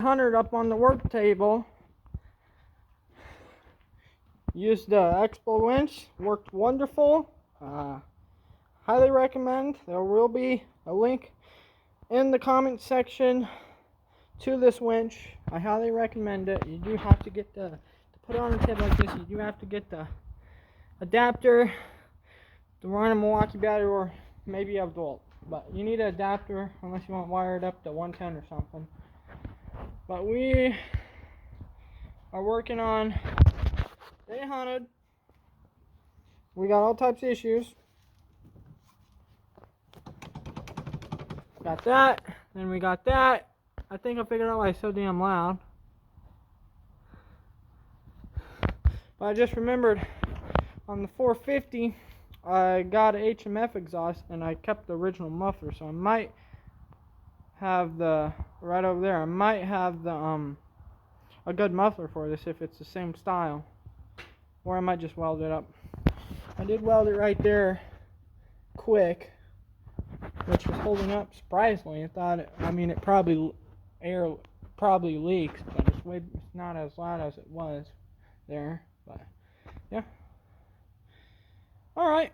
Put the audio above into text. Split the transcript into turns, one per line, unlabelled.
800 up on the work table. Used the Expo winch, worked wonderful. Highly recommend. There will be a link in the comment section to this winch. I highly recommend it. You do have to get to put it on a table like this. You do have to get the adapter to run a Milwaukee battery, or maybe a volt. But you need an adapter unless you want wired up to 110 or something. But we are working on day 100. We got all types of issues. Got that, then we got that. I think I figured out why it's so damn loud. But I just remembered on the 450, I got an HMF exhaust and I kept the original muffler, so I might have the right over there. I might have the a good muffler for this if it's the same style, or I might just weld it up. I did weld it right there, quick, which was holding up surprisingly. I thought it probably leaks, but it's not as loud as it was there. But yeah, all right.